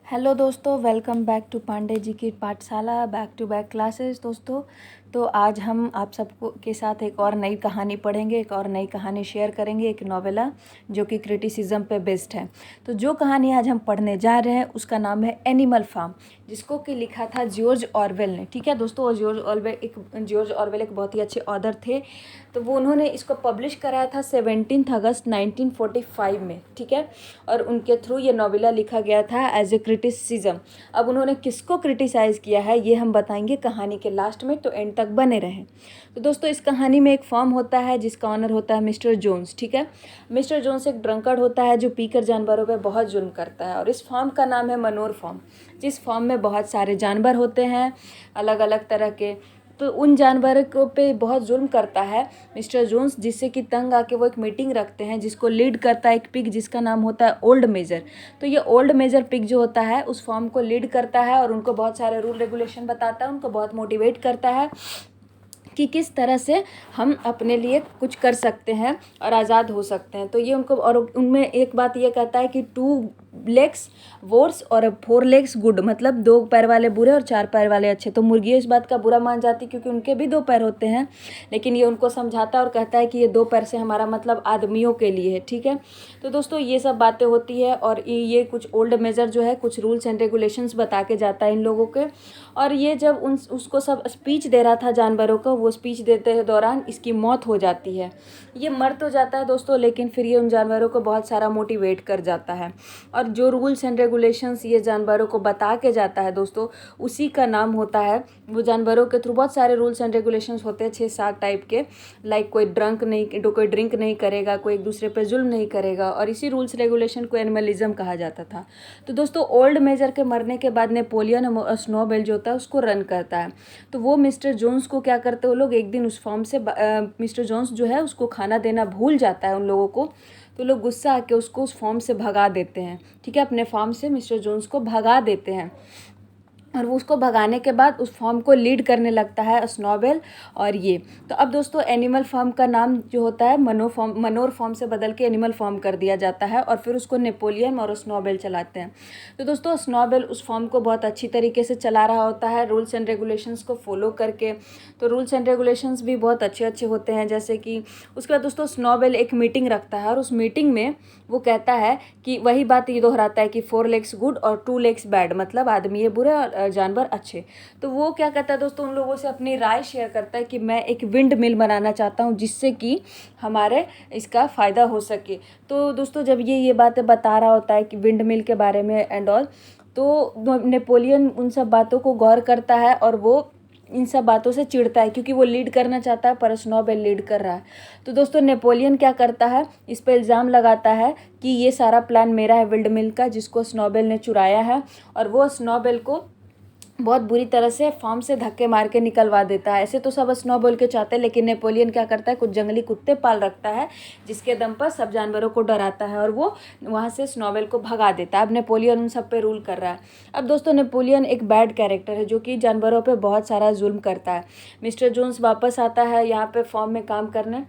Hello दोस्तों, welcome back to Pandey ji की पाठशाला। बैक टू बैक क्लासेस दोस्तों। तो आज हम आप सबको के साथ एक और नई कहानी पढ़ेंगे, एक और नई कहानी शेयर करेंगे, एक नॉवेला जो कि क्रिटिसिज्म पे बेस्ड है। तो जो कहानी आज हम पढ़ने जा रहे हैं उसका नाम है एनिमल फार्म, जिसको कि लिखा था जॉर्ज ऑरवेल ने। ठीक है दोस्तों, जॉर्ज ऑरवेल एक बहुत ही अच्छे ऑथर थे। तो वो उन्होंने इसको पब्लिश कराया था 17 अगस्त 1945 में। ठीक है, और उनके थ्रू ये नॉवेला लिखा गया था एज ए क्रिटिसिज्म। अब उन्होंने किसको क्रिटिसाइज़ किया है ये हम बताएंगे कहानी के लास्ट में, तो एंड तक बने रहें। तो दोस्तों, इस कहानी में एक फॉर्म होता है जिसका ऑनर होता है मिस्टर जोन्स। ठीक है, मिस्टर जोन्स एक ड्रंकर्ड होता है जो पीकर जानवरों पे बहुत जुल्म करता है, और इस फॉर्म का नाम है मनोर फॉर्म, जिस फॉर्म में बहुत सारे जानवर होते हैं अलग अलग तरह के। तो उन जानवरों को पे बहुत जुल्म करता है मिस्टर जोन्स, जिससे कि तंग आके वो एक मीटिंग रखते हैं जिसको लीड करता है एक पिग जिसका नाम होता है ओल्ड मेजर। तो ये ओल्ड मेजर पिग जो होता है उस फॉर्म को लीड करता है और उनको बहुत सारे रूल रेगुलेशन बताता है, उनको बहुत मोटिवेट करता है कि किस तरह से हम अपने लिए कुछ कर सकते हैं और आज़ाद हो सकते हैं। तो ये उनको, और उनमें एक बात ये कहता है कि 2 लेग्स वर्स और 4 लेग्स गुड, मतलब 2 पैर वाले बुरे और 4 पैर वाले अच्छे। तो मुर्गी इस बात का बुरा मान जाती क्योंकि उनके भी 2 पैर होते हैं, लेकिन ये उनको समझाता है और कहता है कि ये 2 पैर से हमारा मतलब आदमियों के लिए है। ठीक है, तो दोस्तों ये सब बातें होती है, और ये कुछ ओल्ड मेजर जो है कुछ रूल्स एंड रेगुलेशंस बता के जाता है इन लोगों के। और ये जब उसको सब स्पीच दे रहा था जानवरों को, वो स्पीच देते दौरान इसकी मौत हो जाती है। ये मर तो जाता है दोस्तों, लेकिन फिर ये उन जानवरों को बहुत सारा मोटिवेट कर जाता है, और जो रूल्स एंड रेगुलेशंस ये जानवरों को बता के जाता है दोस्तों, उसी का नाम होता है, वो जानवरों के थ्रू बहुत सारे रूल्स एंड रेगुलेशंस होते हैं 6-7 टाइप के। लाइक कोई ड्रिंक नहीं करेगा, कोई एक दूसरे पर जुल्म नहीं करेगा, और इसी रूल्स रेगुलेशन को एनिमलिज्म कहा जाता था। तो दोस्तों, ओल्ड मेजर के मरने के बाद नेपोलियन स्नोबेल जो होता है उसको रन करता है। तो वो मिस्टर जोन्स को क्या करते हैं वो लोग, एक दिन उस फॉर्म से मिस्टर जोन्स जो है उसको खाना देना भूल जाता है उन लोगों को। तो लोग गुस्सा आके उसको उस फॉर्म से भगा देते हैं। ठीक है, अपने फार्म से मिस्टर जोन्स को भगा देते हैं, और वो उसको भगाने के बाद उस फॉर्म को लीड करने लगता है स्नोबेल। और ये तो अब दोस्तों एनिमल फॉर्म का नाम जो होता है मनोर फॉर्म से बदल के एनिमल फॉर्म कर दिया जाता है, और फिर उसको नेपोलियन और स्नोबेल चलाते हैं। तो दोस्तों स्नोबेल उस फॉर्म को बहुत अच्छी तरीके से चला रहा होता है रूल्स एंड रेगुलेशंस को फॉलो करके। तो रूल्स एंड रेगुलेशंस भी बहुत अच्छे अच्छे होते हैं, जैसे कि उसके बाद दोस्तों स्नोबेल एक मीटिंग रखता है, और उस मीटिंग में वो कहता है कि वही बात ये दोहराता है कि 4 लेग्स गुड और 2 लेग्स बैड, मतलब आदमी ये बुरे और जानवर अच्छे। तो वो क्या कहता है दोस्तों, उन लोगों से अपनी राय शेयर करता है कि मैं एक विंड मिल बनाना चाहता हूँ जिससे कि हमारे इसका फ़ायदा हो सके। तो दोस्तों जब ये बातें बता रहा होता है कि विंड मिल के बारे में एंड ऑल, तो नेपोलियन उन सब बातों को गौर करता है, और वो इन सब बातों से चिढ़ता है क्योंकि वो लीड करना चाहता है पर स्नोबेल लीड कर रहा है। तो दोस्तों नेपोलियन क्या करता है, इस पर इल्ज़ाम लगाता है कि ये सारा प्लान मेरा है विंड मिल का, जिसको स्नोबेल ने चुराया है, और वो स्नोबेल को बहुत बुरी तरह से फार्म से धक्के मार के निकलवा देता है। ऐसे तो सब स्नोबॉल के चाहते हैं, लेकिन नेपोलियन क्या करता है, कुछ जंगली कुत्ते पाल रखता है जिसके दम पर सब जानवरों को डराता है, और वो वहाँ से स्नोबेल को भगा देता है। अब नेपोलियन उन सब पे रूल कर रहा है। अब दोस्तों नेपोलियन एक बैड कैरेक्टर है जो कि जानवरों पर बहुत सारा जुल्म करता है। मिस्टर जोन्स वापस आता है यहाँ पर फॉर्म में काम करने,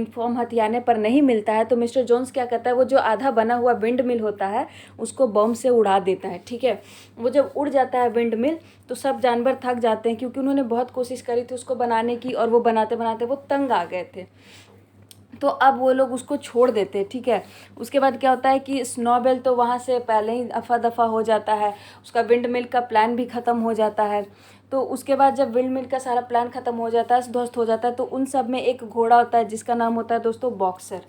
फॉर्म हथियाने पर नहीं मिलता है। तो मिस्टर जोन्स क्या करता है, वो जो आधा बना हुआ विंड मिल होता है उसको बम से उड़ा देता है। ठीक है, वो जब उड़ जाता है विंड मिल तो सब जानवर थक जाते हैं क्योंकि उन्होंने बहुत कोशिश करी थी उसको बनाने की, और वो बनाते बनाते वो तंग आ गए थे। तो अब वो लोग उसको छोड़ देते हैं। ठीक है, उसके बाद क्या होता है कि स्नोबेल तो वहाँ से पहले ही दफ़ा दफ़ा हो जाता है, उसका विंड मिल का प्लान भी ख़त्म हो जाता है। तो उसके बाद जब विंड मिल का सारा प्लान ख़त्म हो जाता है, ध्वस्त हो जाता है, तो उन सब में एक घोड़ा होता है जिसका नाम होता है दोस्तों बॉक्सर।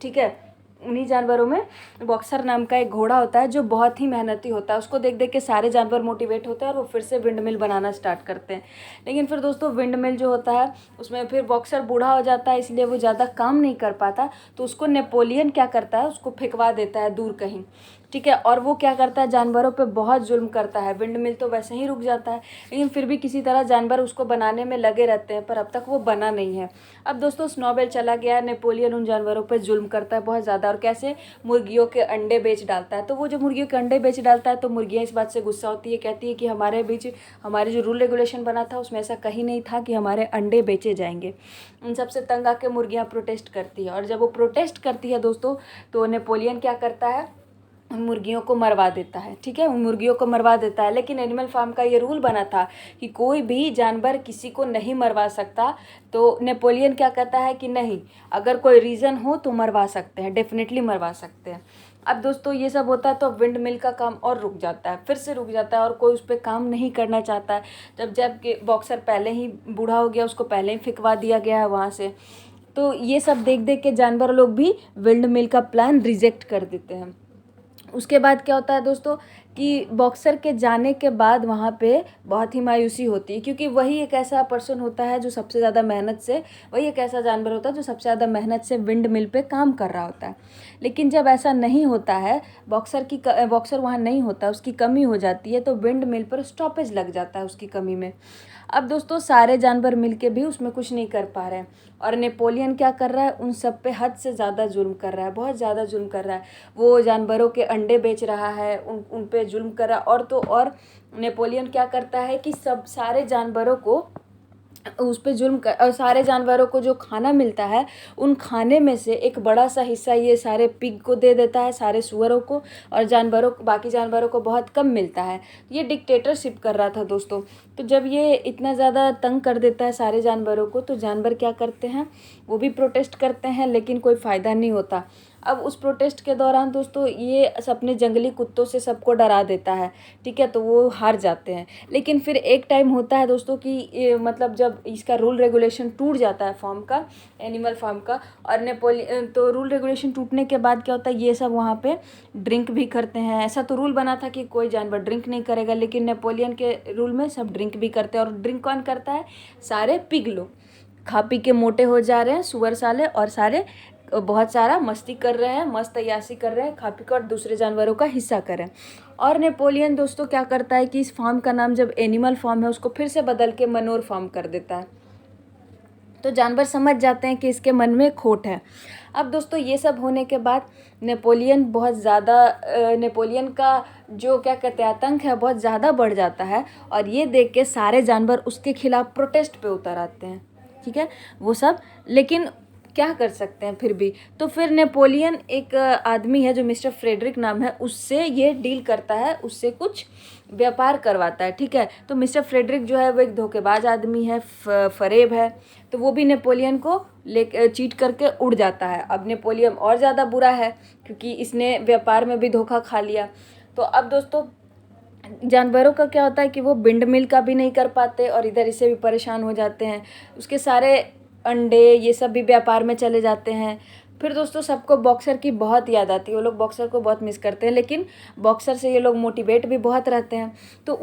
ठीक है, उन्हीं जानवरों में बॉक्सर नाम का एक घोड़ा होता है जो बहुत ही मेहनती होता है। उसको देख देख के सारे जानवर मोटिवेट होते हैं और वो फिर से विंड मिल बनाना स्टार्ट करते हैं। लेकिन फिर दोस्तों विंड मिल जो होता है उसमें फिर बॉक्सर बूढ़ा हो जाता है, इसलिए वो ज़्यादा काम नहीं कर पाता। तो उसको नेपोलियन क्या करता है, उसको फेंकवा देता है दूर कहीं। ठीक है, और वो क्या करता है, जानवरों पे बहुत जुल्म करता है। विंड मिल तो वैसे ही रुक जाता है, लेकिन फिर भी किसी तरह जानवर उसको बनाने में लगे रहते हैं, पर अब तक वो बना नहीं है। अब दोस्तों स्नोबेल चला गया, नेपोलियन उन जानवरों पे जुल्म करता है बहुत ज़्यादा, और कैसे मुर्गियों के अंडे बेच डालता है। तो वो जो मुर्गियों के अंडे बेच डालता है तो मुर्गियाँ इस बात से गुस्सा होती है, कहती है कि हमारे बीच हमारे जो रूल रेगुलेशन बना था उसमें ऐसा कहीं नहीं था कि हमारे अंडे बेचे जाएंगे। उन सबसे तंग आके मुर्गियाँ प्रोटेस्ट करती है, और जब वो प्रोटेस्ट करती है दोस्तों तो नेपोलियन क्या करता है, उन मुर्गियों को मरवा देता है, ठीक है, उन मुर्गियों को मरवा देता है। लेकिन एनिमल फार्म का ये रूल बना था कि कोई भी जानवर किसी को नहीं मरवा सकता। तो नेपोलियन क्या कहता है कि नहीं, अगर कोई रीज़न हो तो मरवा सकते हैं, डेफिनेटली मरवा सकते हैं। अब दोस्तों ये सब होता है तो विंड मिल का काम और रुक जाता है, फिर से रुक जाता है और कोई उस पर काम नहीं करना चाहता है। जब कि बॉक्सर पहले ही बूढ़ा हो गया, उसको पहले ही फिकवा दिया गया है वहाँ से। तो ये सब देख देख के जानवर लोग भी विंड मिल का प्लान रिजेक्ट कर देते हैं। उसके बाद क्या होता है दोस्तों कि बॉक्सर के जाने के बाद वहाँ पे बहुत ही मायूसी होती है, क्योंकि वही एक ऐसा पर्सन होता है जो सबसे ज़्यादा मेहनत से, वही एक ऐसा जानवर होता है जो सबसे ज़्यादा मेहनत से विंड मिल पे काम कर रहा होता है। लेकिन जब ऐसा नहीं होता है, बॉक्सर वहाँ नहीं होता, उसकी कमी हो जाती है, तो विंड मिल पर स्टॉपेज लग जाता है उसकी कमी में। अब दोस्तों सारे जानवर मिलके भी उसमें कुछ नहीं कर पा रहे हैं, और नेपोलियन क्या कर रहा है, उन सब पे हद से ज़्यादा जुल्म कर रहा है, बहुत ज़्यादा जुल्म कर रहा है। वो जानवरों के अंडे बेच रहा है, उन पे जुल्म कर रहा है। और तो और नेपोलियन क्या करता है कि सारे जानवरों को उस पे जुल्म कर, और सारे जानवरों को जो खाना मिलता है, उन खाने में से एक बड़ा सा हिस्सा ये सारे पिग को दे देता है, सारे सुअरों को, और बाकी जानवरों को बहुत कम मिलता है। ये डिक्टेटरशिप कर रहा था दोस्तों। तो जब ये इतना ज़्यादा तंग कर देता है सारे जानवरों को, तो जानवर क्या करते हैं, वो भी प्रोटेस्ट करते हैं, लेकिन कोई फ़ायदा नहीं होता। अब उस प्रोटेस्ट के दौरान दोस्तों ये अपने जंगली कुत्तों से सबको डरा देता है, ठीक है, तो वो हार जाते हैं। लेकिन फिर एक टाइम होता है दोस्तों कि मतलब जब इसका रूल रेगुलेशन टूट जाता है फॉर्म का, एनिमल फॉर्म का, और नेपोलियन तो रूल रेगुलेशन टूटने के बाद क्या होता है, ये सब वहाँ पे ड्रिंक भी करते हैं। ऐसा तो रूल बना था कि कोई जानवर ड्रिंक नहीं करेगा, लेकिन नेपोलियन के रूल में सब ड्रिंक भी करते हैं। और ड्रिंक कौन करता है, सारे पिग लोग खा पी के मोटे हो जा रहे हैं, सुअर साले, और सारे बहुत सारा मस्ती कर रहे हैं, मस्त अय्याशी कर रहे हैं, खा पी कर, और दूसरे जानवरों का हिस्सा कर रहे हैं। और नेपोलियन दोस्तों क्या करता है कि इस फार्म का नाम जब एनिमल फार्म है उसको फिर से बदल के मनोर फार्म कर देता है। तो जानवर समझ जाते हैं कि इसके मन में खोट है। अब दोस्तों ये सब होने के बाद नेपोलियन का जो क्या कहते हैं आतंक है बहुत ज़्यादा बढ़ जाता है, और ये देख के सारे जानवर उसके खिलाफ प्रोटेस्ट पे उतर आते हैं, ठीक है, वो सब। लेकिन क्या कर सकते हैं फिर भी। तो फिर नेपोलियन एक आदमी है जो मिस्टर फ्रेडरिक नाम है, उससे ये डील करता है, उससे कुछ व्यापार करवाता है, ठीक है। तो मिस्टर फ्रेडरिक जो है वो एक धोखेबाज आदमी है, फरेब है, तो वो भी नेपोलियन को चीट करके उड़ जाता है। अब नेपोलियन और ज़्यादा बुरा है क्योंकि इसने व्यापार में भी धोखा खा लिया। तो अब दोस्तों जानवरों का क्या होता है कि वो विंड मिल का भी नहीं कर पाते, और इधर इससे भी परेशान हो जाते हैं। उसके सारे अंडे ये सब भी व्यापार में चले जाते हैं। फिर दोस्तों सबको बॉक्सर की बहुत याद आती है, वो लोग बॉक्सर को बहुत मिस करते हैं, लेकिन बॉक्सर से ये लोग मोटिवेट भी बहुत रहते हैं। तो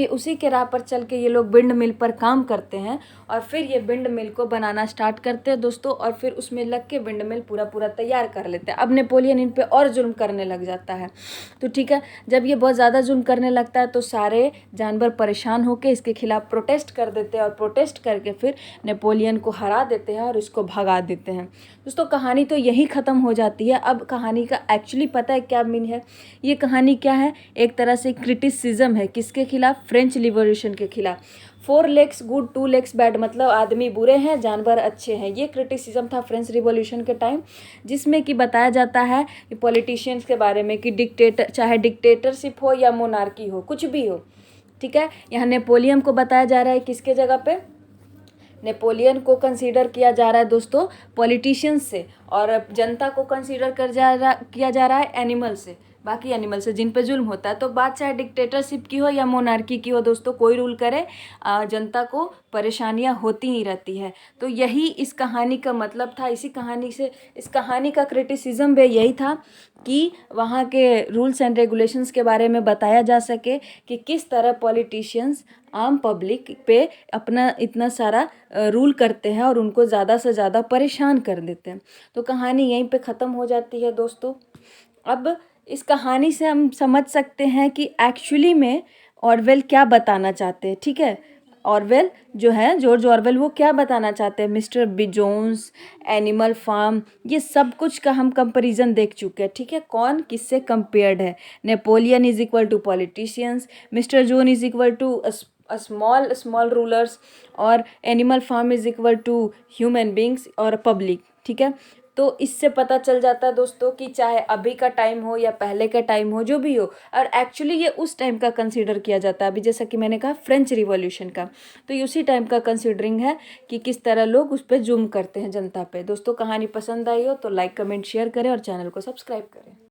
उसी के राह पर चल के ये लोग विंड मिल पर काम करते हैं, और फिर ये विंड मिल को बनाना स्टार्ट करते हैं दोस्तों, और फिर उसमें लग के विंड मिल पूरा तैयार कर लेते हैं। अब नेपोलियन इन पर और जुल्म करने लग जाता है। तो ठीक है, जब ये बहुत ज़्यादा जुल्म करने लगता है तो सारे जानवर परेशान होकर इसके खिलाफ प्रोटेस्ट कर देते हैं, और प्रोटेस्ट करके फिर नेपोलियन को हरा देते हैं और इसको भगा देते हैं। दोस्तों कहानी तो यही ख़त्म हो जाती है। अब कहानी का एक्चुअली पता है क्या मीन है, ये कहानी क्या है, एक तरह से क्रिटिसिज्म है, किसके खिलाफ, फ्रेंच रिवॉल्यूशन के खिलाफ। 4 लेग्स गुड 2 लेग्स बैड, मतलब आदमी बुरे हैं जानवर अच्छे हैं, ये क्रिटिसिज्म था फ्रेंच रिवॉल्यूशन के टाइम, जिसमें कि बताया जाता है कि पॉलिटिशियंस के बारे में कि चाहे डिक्टेटरशिप हो या मोनार्की हो, कुछ भी हो, ठीक है। यहाँ नेपोलियन को बताया जा रहा है किसके जगह पे, नेपोलियन को कंसीडर किया जा रहा है दोस्तों पॉलिटिशियंस से, और जनता को कंसीडर किया जा रहा है एनिमल से, बाकी एनिमल से जिन पे जुल्म होता है। तो बात चाहे डिक्टेटरशिप की हो या मोनार्की की हो दोस्तों, कोई रूल करे जनता को परेशानियां होती ही रहती है। तो यही इस कहानी का मतलब था। इस कहानी का क्रिटिसिज्म भी यही था कि वहाँ के रूल्स एंड रेगुलेशंस के बारे में बताया जा सके कि किस तरह पॉलिटिशियंस आम पब्लिक पे अपना इतना सारा रूल करते हैं और उनको ज़्यादा से ज़्यादा परेशान कर देते हैं। तो कहानी यहीं पे ख़त्म हो जाती है दोस्तों। अब इस कहानी से हम समझ सकते हैं कि एक्चुअली में ऑरवेल क्या बताना चाहते हैं, ठीक है। ऑरवेल जो है, जॉर्ज ऑरवेल, वो क्या बताना चाहते हैं, mister B Jones, animal farm, ये सब कुछ का हम कंपैरिजन देख चुके हैं, ठीक है। कौन किससे कंपेयर्ड है, Napoleon is equal to politicians, mister Jones is equal to small rulers, और Animal Farm is equal to human beings और पब्लिक, ठीक है। तो इससे पता चल जाता है दोस्तों कि चाहे अभी का टाइम हो या पहले का टाइम हो, जो भी हो, और एक्चुअली ये उस टाइम का कंसीडर किया जाता है। अभी जैसा कि मैंने कहा फ्रेंच रिवॉल्यूशन का, तो ये उसी टाइम का कंसीडरिंग है कि किस तरह लोग उस पर जूम करते हैं जनता पे। दोस्तों कहानी पसंद आई हो तो लाइक कमेंट शेयर करें और चैनल को सब्सक्राइब करें।